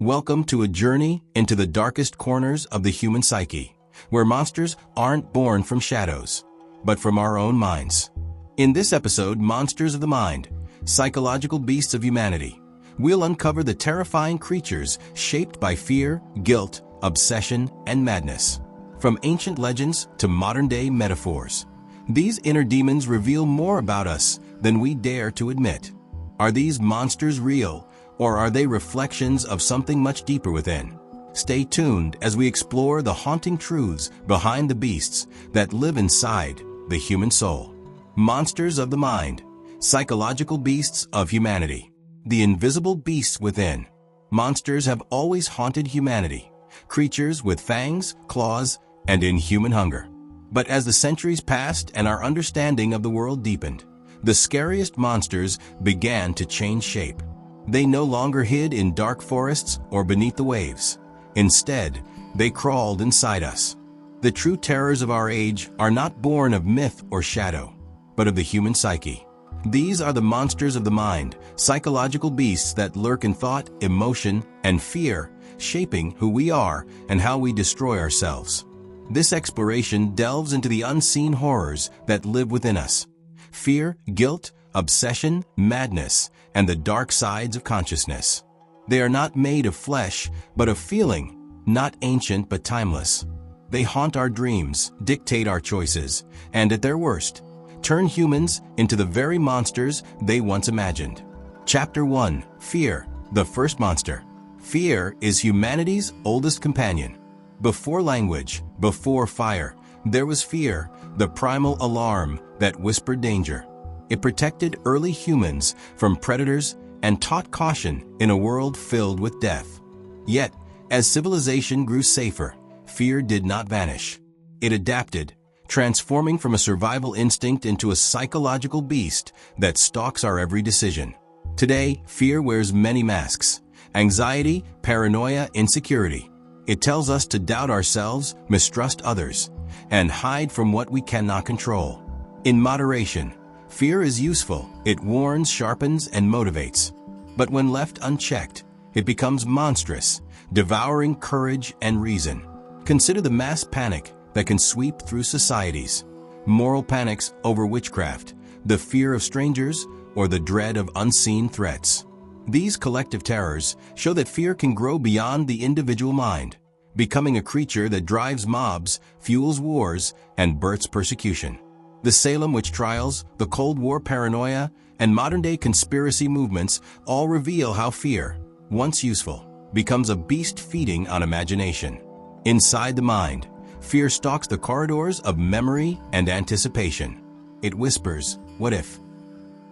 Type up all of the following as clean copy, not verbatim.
Welcome to a journey into the darkest corners of the human psyche, where monsters aren't born from shadows, but from our own minds. In this episode, Monsters of the Mind, Psychological Beasts of Humanity, we'll uncover the terrifying creatures shaped by fear, guilt, obsession, and madness. From ancient legends to modern-day metaphors, these inner demons reveal more about us than we dare to admit. Are these monsters real, or are they reflections of something much deeper within? Stay tuned as we explore the haunting truths behind the beasts that live inside the human soul. Monsters of the Mind, Psychological Beasts of Humanity. The invisible beasts within. Monsters have always haunted humanity, creatures with fangs, claws, and inhuman hunger. But as the centuries passed and our understanding of the world deepened, the scariest monsters began to change shape. They no longer hid in dark forests or beneath the waves. Instead, they crawled inside us. The true terrors of our age are not born of myth or shadow, but of the human psyche. These are the monsters of the mind, psychological beasts that lurk in thought, emotion, and fear, shaping who we are and how we destroy ourselves. This exploration delves into the unseen horrors that live within us. Fear, guilt, obsession, madness, and the dark sides of consciousness. They are not made of flesh, but of feeling, not ancient but timeless. They haunt our dreams, dictate our choices, and at their worst, turn humans into the very monsters they once imagined. Chapter 1. Fear, the first monster. Fear is humanity's oldest companion. Before language, before fire, there was fear, the primal alarm that whispered danger. It protected early humans from predators and taught caution in a world filled with death. Yet, as civilization grew safer, fear did not vanish. It adapted, transforming from a survival instinct into a psychological beast that stalks our every decision. Today, fear wears many masks: anxiety, paranoia, insecurity. It tells us to doubt ourselves, mistrust others, and hide from what we cannot control. In moderation, fear is useful. It warns, sharpens, and motivates. But when left unchecked, it becomes monstrous, devouring courage and reason. Consider the mass panic that can sweep through societies. Moral panics over witchcraft, the fear of strangers, or the dread of unseen threats. These collective terrors show that fear can grow beyond the individual mind, becoming a creature that drives mobs, fuels wars, and births persecution. The Salem witch trials, the Cold War paranoia, and modern-day conspiracy movements all reveal how fear, once useful, becomes a beast feeding on imagination. Inside the mind, fear stalks the corridors of memory and anticipation. It whispers, "What if?"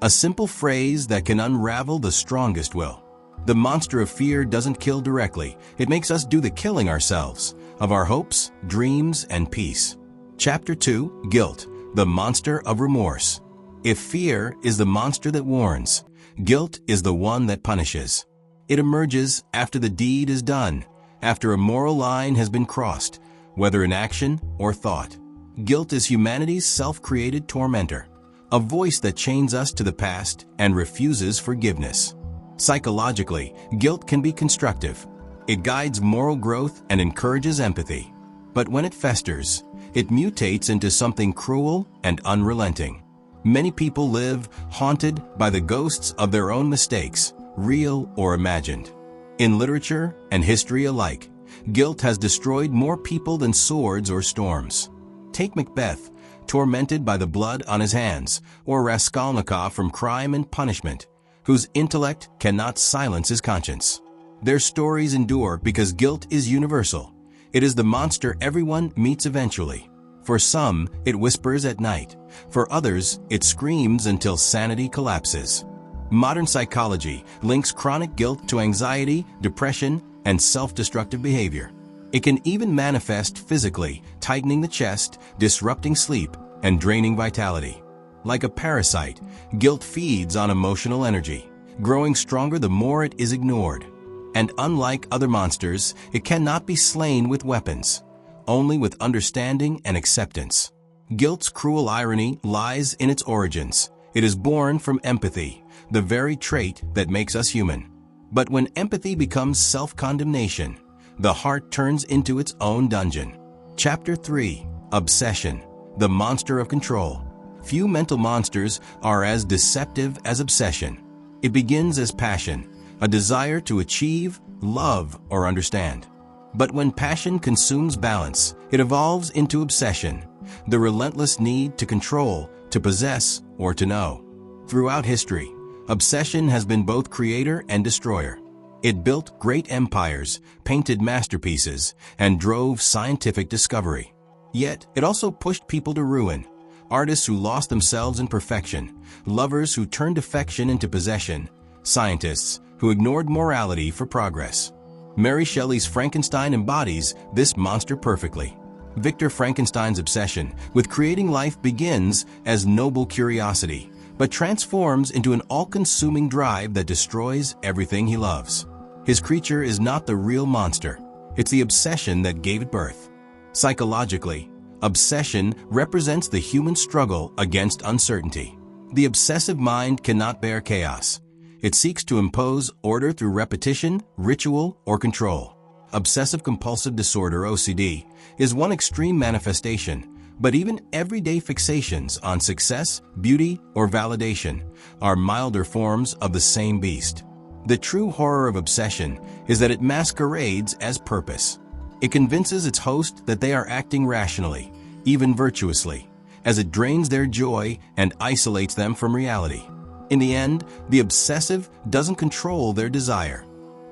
A simple phrase that can unravel the strongest will. The monster of fear doesn't kill directly. It makes us do the killing ourselves, of our hopes, dreams, and peace. Chapter 2. Guilt, the monster of remorse. If fear is the monster that warns, guilt is the one that punishes. It emerges after the deed is done, after a moral line has been crossed, whether in action or thought. Guilt is humanity's self-created tormentor, a voice that chains us to the past and refuses forgiveness. Psychologically, guilt can be constructive. It guides moral growth and encourages empathy. But when it festers, it mutates into something cruel and unrelenting. Many people live haunted by the ghosts of their own mistakes, real or imagined. In literature and history alike, guilt has destroyed more people than swords or storms. Take Macbeth, tormented by the blood on his hands, or Raskolnikov from Crime and Punishment, whose intellect cannot silence his conscience. Their stories endure because guilt is universal. It is the monster everyone meets eventually. For some, it whispers at night. For others, it screams until sanity collapses. Modern psychology links chronic guilt to anxiety, depression, and self-destructive behavior. It can even manifest physically, tightening the chest, disrupting sleep, and draining vitality. Like a parasite, guilt feeds on emotional energy, growing stronger the more it is ignored. And unlike other monsters, it cannot be slain with weapons, only with understanding and acceptance. Guilt's cruel irony lies in its origins. It is born from empathy, the very trait that makes us human. But when empathy becomes self-condemnation, the heart turns into its own dungeon. Chapter 3. Obsession, the monster of control. Few mental monsters are as deceptive as obsession. It begins as passion, a desire to achieve, love, or understand. But when passion consumes balance, it evolves into obsession, the relentless need to control, to possess, or to know. Throughout history, obsession has been both creator and destroyer. It built great empires, painted masterpieces, and drove scientific discovery. Yet, it also pushed people to ruin. Artists who lost themselves in perfection, lovers who turned affection into possession, scientists who ignored morality for progress. Mary Shelley's Frankenstein embodies this monster perfectly. Victor Frankenstein's obsession with creating life begins as noble curiosity, but transforms into an all-consuming drive that destroys everything he loves. His creature is not the real monster. It's the obsession that gave it birth. Psychologically, obsession represents the human struggle against uncertainty. The obsessive mind cannot bear chaos. It seeks to impose order through repetition, ritual, or control. Obsessive-compulsive disorder (OCD) is one extreme manifestation, but even everyday fixations on success, beauty, or validation are milder forms of the same beast. The true horror of obsession is that it masquerades as purpose. It convinces its host that they are acting rationally, even virtuously, as it drains their joy and isolates them from reality. In the end, the obsessive doesn't control their desire.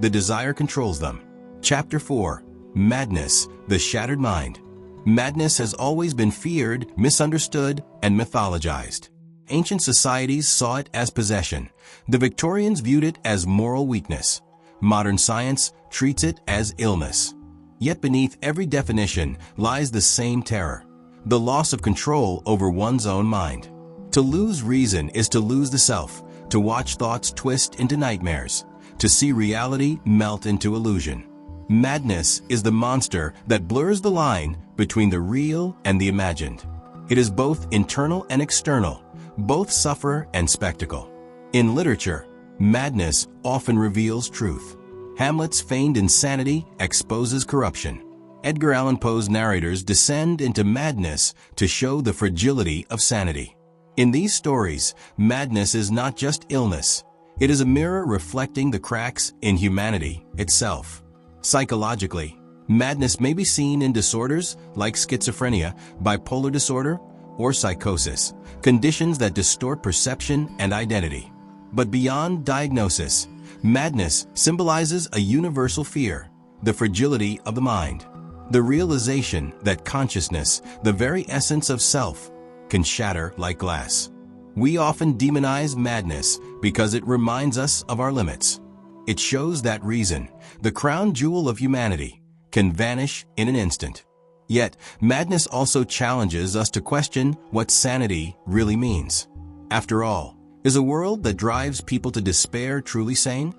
The desire controls them. Chapter 4. Madness, the shattered mind. Madness has always been feared, misunderstood, and mythologized. Ancient societies saw it as possession. The Victorians viewed it as moral weakness. Modern science treats it as illness. Yet beneath every definition lies the same terror: the loss of control over one's own mind. To lose reason is to lose the self, to watch thoughts twist into nightmares, to see reality melt into illusion. Madness is the monster that blurs the line between the real and the imagined. It is both internal and external, both suffer and spectacle. In literature, madness often reveals truth. Hamlet's feigned insanity exposes corruption. Edgar Allan Poe's narrators descend into madness to show the fragility of sanity. In these stories, madness is not just illness. It is a mirror reflecting the cracks in humanity itself. Psychologically, madness may be seen in disorders like schizophrenia, bipolar disorder, or psychosis, conditions that distort perception and identity. But beyond diagnosis, madness symbolizes a universal fear, the fragility of the mind, the realization that consciousness, the very essence of self, can shatter like glass. We often demonize madness because it reminds us of our limits. It shows that reason, the crown jewel of humanity, can vanish in an instant. Yet, madness also challenges us to question what sanity really means. After all, is a world that drives people to despair truly sane?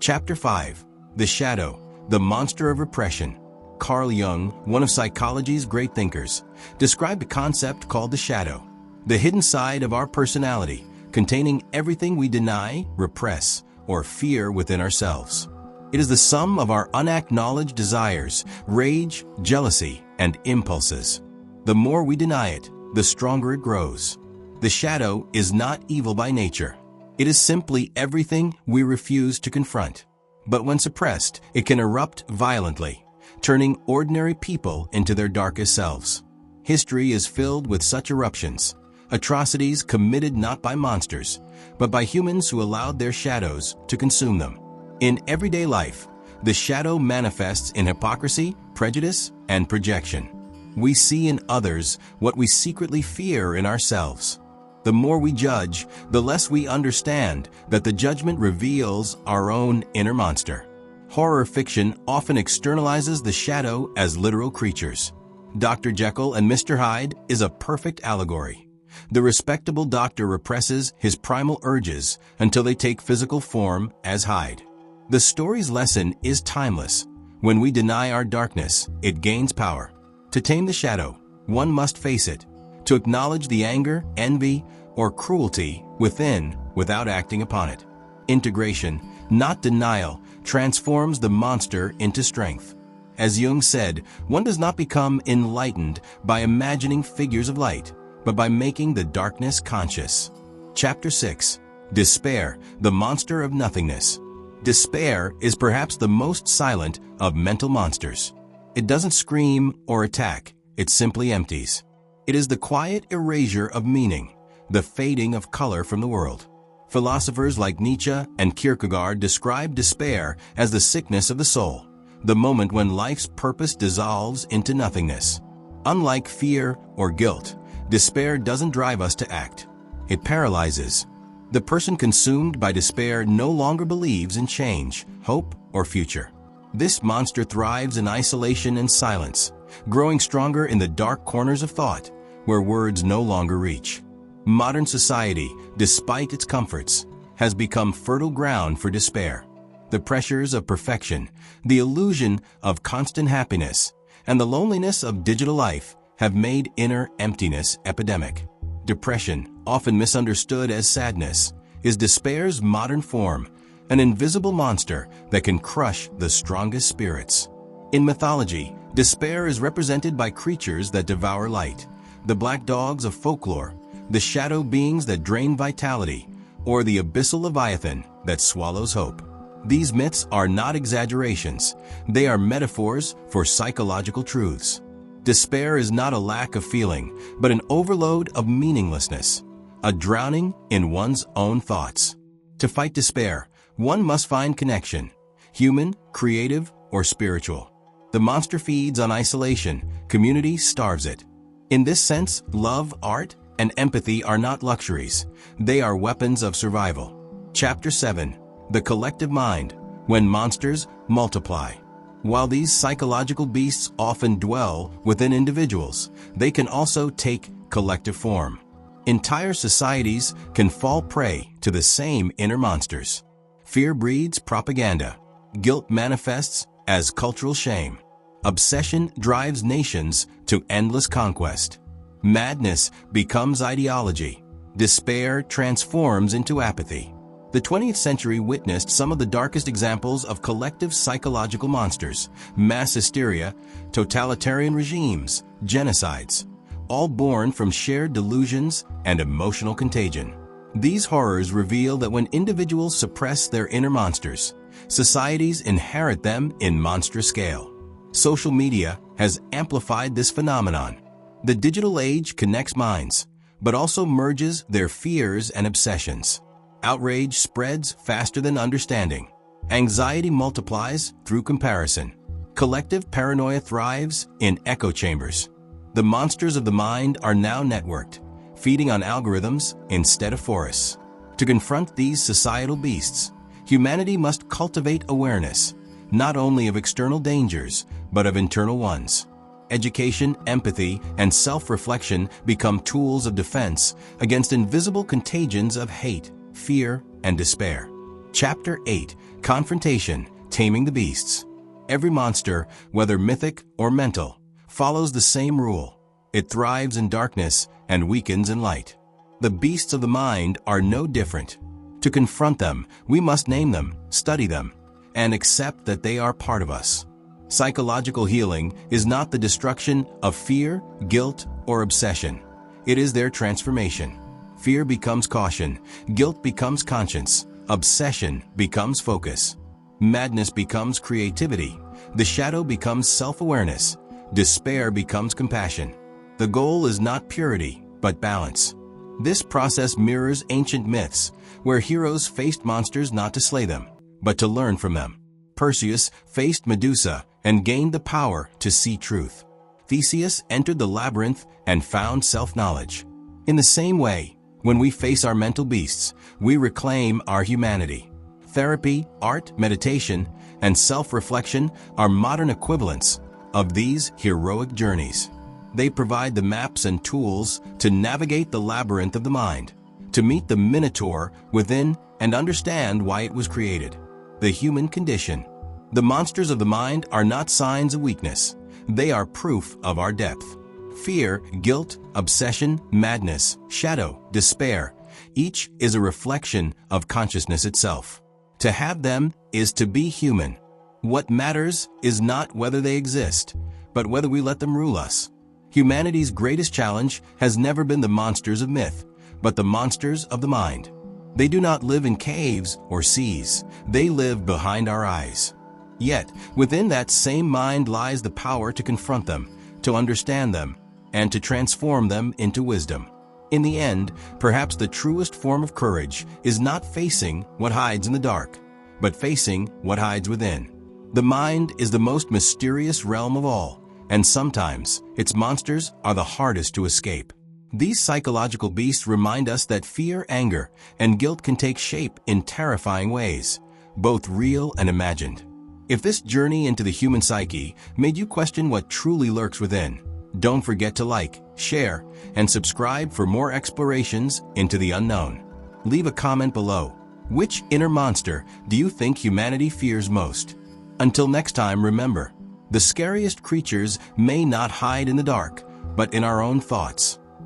Chapter 5. The Shadow, the Monster of Repression. Carl Jung, one of psychology's great thinkers, described a concept called the shadow, the hidden side of our personality, containing everything we deny, repress, or fear within ourselves. It is the sum of our unacknowledged desires, rage, jealousy, and impulses. The more we deny it, the stronger it grows. The shadow is not evil by nature. It is simply everything we refuse to confront. But when suppressed, it can erupt violently, turning ordinary people into their darkest selves. History is filled with such eruptions, atrocities committed not by monsters, but by humans who allowed their shadows to consume them. In everyday life, the shadow manifests in hypocrisy, prejudice, and projection. We see in others what we secretly fear in ourselves. The more we judge, the less we understand that the judgment reveals our own inner monster. Horror fiction often externalizes the shadow as literal creatures. Dr. Jekyll and Mr. Hyde is a perfect allegory. The respectable doctor represses his primal urges until they take physical form as Hyde. The story's lesson is timeless. When we deny our darkness, it gains power. To tame the shadow, one must face it, to acknowledge the anger, envy, or cruelty within without acting upon it. Integration, not denial, transforms the monster into strength. As Jung said, one does not become enlightened by imagining figures of light, but by making the darkness conscious. Chapter 6. Despair, the monster of nothingness. Despair is perhaps the most silent of mental monsters. It doesn't scream or attack, it simply empties. It is the quiet erasure of meaning, the fading of color from the world. Philosophers like Nietzsche and Kierkegaard describe despair as the sickness of the soul, the moment when life's purpose dissolves into nothingness. Unlike fear or guilt, despair doesn't drive us to act. It paralyzes. The person consumed by despair no longer believes in change, hope, or future. This monster thrives in isolation and silence, growing stronger in the dark corners of thought, where words no longer reach. Modern society, despite its comforts, has become fertile ground for despair. The pressures of perfection, the illusion of constant happiness, and the loneliness of digital life have made inner emptiness epidemic. Depression, often misunderstood as sadness, is despair's modern form, an invisible monster that can crush the strongest spirits. In mythology, despair is represented by creatures that devour light, the black dogs of folklore, the shadow beings that drain vitality, or the abyssal leviathan that swallows hope. These myths are not exaggerations, they are metaphors for psychological truths. Despair is not a lack of feeling, but an overload of meaninglessness, a drowning in one's own thoughts. To fight despair, one must find connection, human, creative, or spiritual. The monster feeds on isolation, community starves it. In this sense, love, art, and empathy are not luxuries, they are weapons of survival. Chapter 7. The collective mind, when monsters multiply. While these psychological beasts often dwell within individuals, they can also take collective form. Entire societies can fall prey to the same inner monsters. Fear breeds propaganda. Guilt manifests as cultural shame. Obsession drives nations to endless conquest. Madness becomes ideology. Despair transforms into apathy. The 20th century witnessed some of the darkest examples of collective psychological monsters: mass hysteria, totalitarian regimes, genocides, all born from shared delusions and emotional contagion. These horrors reveal that when individuals suppress their inner monsters, societies inherit them in monstrous scale. Social media has amplified this phenomenon. The digital age connects minds, but also merges their fears and obsessions. Outrage spreads faster than understanding. Anxiety multiplies through comparison. Collective paranoia thrives in echo chambers. The monsters of the mind are now networked, feeding on algorithms instead of forests. To confront these societal beasts, humanity must cultivate awareness, not only of external dangers, but of internal ones. Education, empathy, and self-reflection become tools of defense against invisible contagions of hate, fear, and despair. Chapter 8. Confrontation, Taming the Beasts. Every monster, whether mythic or mental, follows the same rule. It thrives in darkness and weakens in light. The beasts of the mind are no different. To confront them, we must name them, study them, and accept that they are part of us. Psychological healing is not the destruction of fear, guilt, or obsession. It is their transformation. Fear becomes caution, guilt becomes conscience, obsession becomes focus. Madness becomes creativity, the shadow becomes self-awareness, despair becomes compassion. The goal is not purity, but balance. This process mirrors ancient myths, where heroes faced monsters not to slay them, but to learn from them. Perseus faced Medusa and gained the power to see truth. Theseus entered the labyrinth and found self-knowledge. In the same way, when we face our mental beasts, we reclaim our humanity. Therapy, art, meditation, and self-reflection are modern equivalents of these heroic journeys. They provide the maps and tools to navigate the labyrinth of the mind, to meet the minotaur within and understand why it was created. The human condition. The monsters of the mind are not signs of weakness. They are proof of our depth. Fear, guilt, obsession, madness, shadow, despair, each is a reflection of consciousness itself. To have them is to be human. What matters is not whether they exist, but whether we let them rule us. Humanity's greatest challenge has never been the monsters of myth, but the monsters of the mind. They do not live in caves or seas. They live behind our eyes. Yet, within that same mind lies the power to confront them, to understand them, and to transform them into wisdom. In the end, perhaps the truest form of courage is not facing what hides in the dark, but facing what hides within. The mind is the most mysterious realm of all, and sometimes its monsters are the hardest to escape. These psychological beasts remind us that fear, anger, and guilt can take shape in terrifying ways, both real and imagined. If this journey into the human psyche made you question what truly lurks within, don't forget to like, share, and subscribe for more explorations into the unknown. Leave a comment below. Which inner monster do you think humanity fears most? Until next time, remember, the scariest creatures may not hide in the dark, but in our own thoughts.